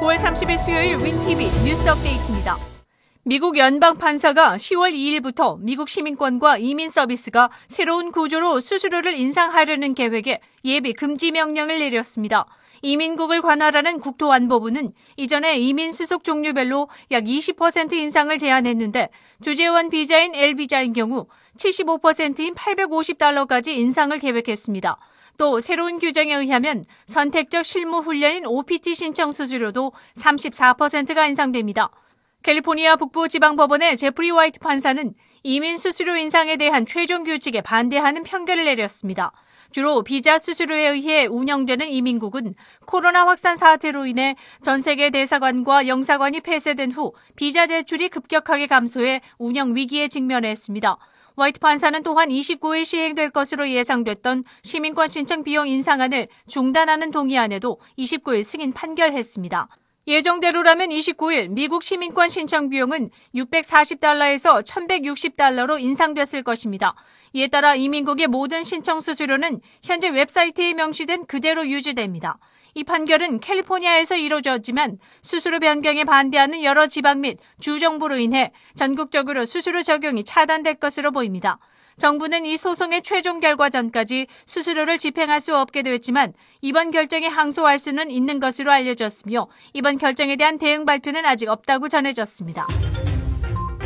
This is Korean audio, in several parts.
9월 30일 수요일 윈TV 뉴스 업데이트입니다. 미국 연방판사가 10월 2일부터 미국 시민권과 이민 서비스가 새로운 구조로 수수료를 인상하려는 계획에 예비 금지 명령을 내렸습니다. 이민국을 관할하는 국토안보부는 이전에 이민 수속 종류별로 약 20% 인상을 제한했는데 주재원 비자인 L비자인 경우 75%인 $850까지 인상을 계획했습니다. 또 새로운 규정에 의하면 선택적 실무 훈련인 OPT 신청 수수료도 34%가 인상됩니다. 캘리포니아 북부지방법원의 제프리 화이트 판사는 이민 수수료 인상에 대한 최종 규칙에 반대하는 판결을 내렸습니다. 주로 비자 수수료에 의해 운영되는 이민국은 코로나 확산 사태로 인해 전 세계 대사관과 영사관이 폐쇄된 후 비자 제출이 급격하게 감소해 운영 위기에 직면했습니다. 화이트 판사는 또한 29일 시행될 것으로 예상됐던 시민권 신청 비용 인상안을 중단하는 동의안에도 29일 승인 판결했습니다. 예정대로라면 29일 미국 시민권 신청 비용은 $640에서 $1,160로 인상됐을 것입니다. 이에 따라 이민국의 모든 신청 수수료는 현재 웹사이트에 명시된 그대로 유지됩니다. 이 판결은 캘리포니아에서 이루어졌지만 수수료 변경에 반대하는 여러 지방 및 주정부로 인해 전국적으로 수수료 적용이 차단될 것으로 보입니다. 정부는 이 소송의 최종 결과 전까지 수수료를 집행할 수 없게 됐지만 이번 결정에 항소할 수는 있는 것으로 알려졌으며 이번 결정에 대한 대응 발표는 아직 없다고 전해졌습니다.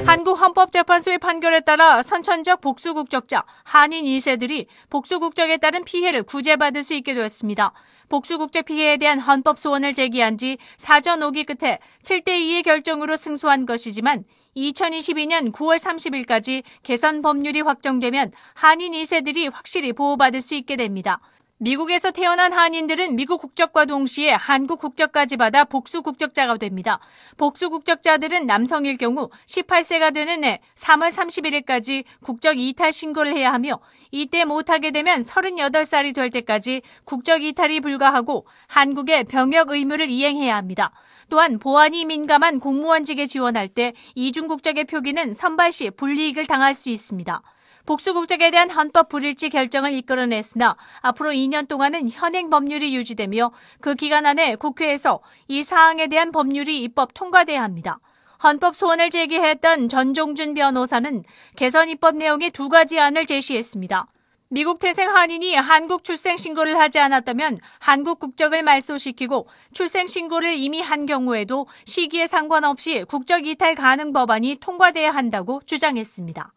한국헌법재판소의 판결에 따라 선천적 복수국적자 한인 2세들이 복수국적에 따른 피해를 구제받을 수 있게 되었습니다. 복수국적 피해에 대한 헌법 소원을 제기한 지 사전 논의 끝에 7대2의 결정으로 승소한 것이지만 2022년 9월 30일까지 개선 법률이 확정되면 한인 2세들이 확실히 보호받을 수 있게 됩니다. 미국에서 태어난 한인들은 미국 국적과 동시에 한국 국적까지 받아 복수 국적자가 됩니다. 복수 국적자들은 남성일 경우 18세가 되는 해 3월 31일까지 국적 이탈 신고를 해야 하며 이때 못하게 되면 38살이 될 때까지 국적 이탈이 불가하고 한국의 병역 의무를 이행해야 합니다. 또한 보안이 민감한 공무원직에 지원할 때 이중 국적의 표기는 선발 시 불이익을 당할 수 있습니다. 복수국적에 대한 헌법 불일치 결정을 이끌어냈으나 앞으로 2년 동안은 현행 법률이 유지되며 그 기간 안에 국회에서 이 사항에 대한 법률이 입법 통과돼야 합니다. 헌법 소원을 제기했던 전종준 변호사는 개선 입법 내용의 두 가지 안을 제시했습니다. 미국 태생 한인이 한국 출생 신고를 하지 않았다면 한국 국적을 말소시키고 출생 신고를 이미 한 경우에도 시기에 상관없이 국적 이탈 가능 법안이 통과돼야 한다고 주장했습니다.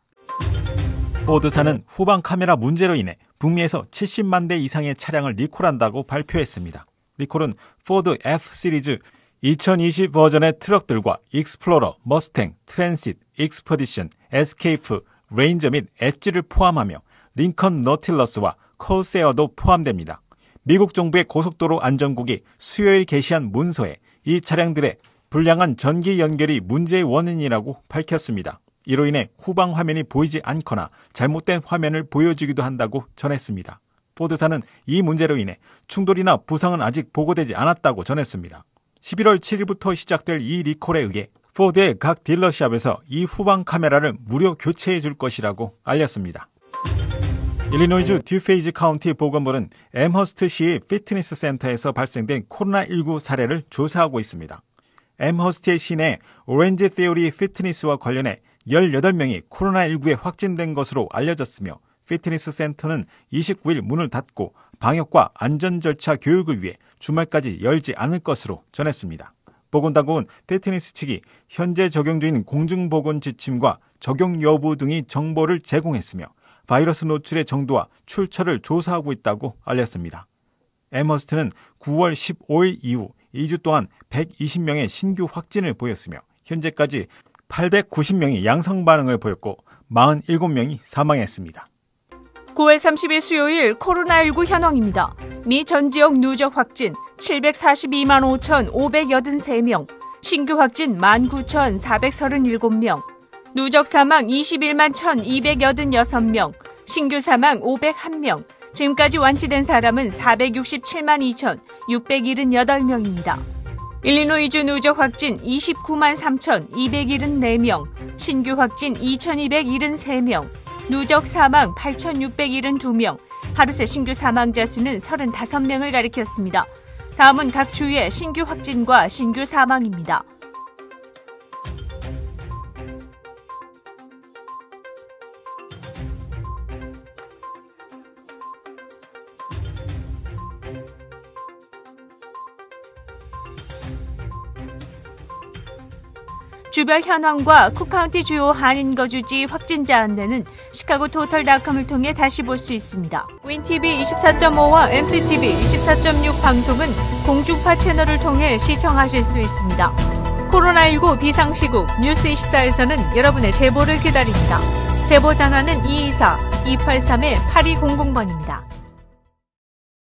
포드사는 후방 카메라 문제로 인해 북미에서 70만 대 이상의 차량을 리콜한다고 발표했습니다. 리콜은 포드 F 시리즈 2020 버전의 트럭들과 익스플로러, 머스탱, 트랜시트, 익스퍼디션, 에스케이프, 레인저 및 엣지를 포함하며 링컨 너틸러스와 콜세어도 포함됩니다. 미국 정부의 고속도로 안전국이 수요일 게시한 문서에 이 차량들의 불량한 전기 연결이 문제의 원인이라고 밝혔습니다. 이로 인해 후방 화면이 보이지 않거나 잘못된 화면을 보여주기도 한다고 전했습니다. 포드사는 이 문제로 인해 충돌이나 부상은 아직 보고되지 않았다고 전했습니다. 11월 7일부터 시작될 이 리콜에 의해 포드의 각 딜러샵에서 이 후방 카메라를 무료 교체해 줄 것이라고 알렸습니다. 일리노이주 듀페이지 카운티 보건부는 앰허스트시의 피트니스 센터에서 발생된 코로나19 사례를 조사하고 있습니다. 앰허스트의 시내 오렌지 티어리 피트니스와 관련해 18명이 코로나19에 확진된 것으로 알려졌으며 피트니스 센터는 29일 문을 닫고 방역과 안전 절차 교육을 위해 주말까지 열지 않을 것으로 전했습니다. 보건당국은 피트니스 측이 현재 적용 중인 공중보건 지침과 적용 여부 등의 정보를 제공했으며 바이러스 노출의 정도와 출처를 조사하고 있다고 알렸습니다. 앰허스트는 9월 15일 이후 2주 동안 120명의 신규 확진을 보였으며 현재까지 890명이 양성 반응을 보였고 47명이 사망했습니다. 9월 30일 수요일 코로나19 현황입니다. 미 전 지역 누적 확진 742만 5,583명, 신규 확진 19,437명, 누적 사망 21만 1,286명, 신규 사망 501명, 지금까지 완치된 사람은 467만 2,678명입니다. 일리노이주 누적 확진 29만 3,274명, 신규 확진 2,273명, 누적 사망 8,672명, 하루 새 신규 사망자 수는 35명을 가리켰습니다. 다음은 각 주의 신규 확진과 신규 사망입니다. 주별 현황과 쿡카운티 주요 한인 거주지 확진자 안내는 시카고 토털닷컴을 통해 다시 볼 수 있습니다. 윈TV 24.5와 MCTV 24.6 방송은 공중파 채널을 통해 시청하실 수 있습니다. 코로나19 비상시국 뉴스24에서는 여러분의 제보를 기다립니다. 제보 전화는 224-283-8200번입니다.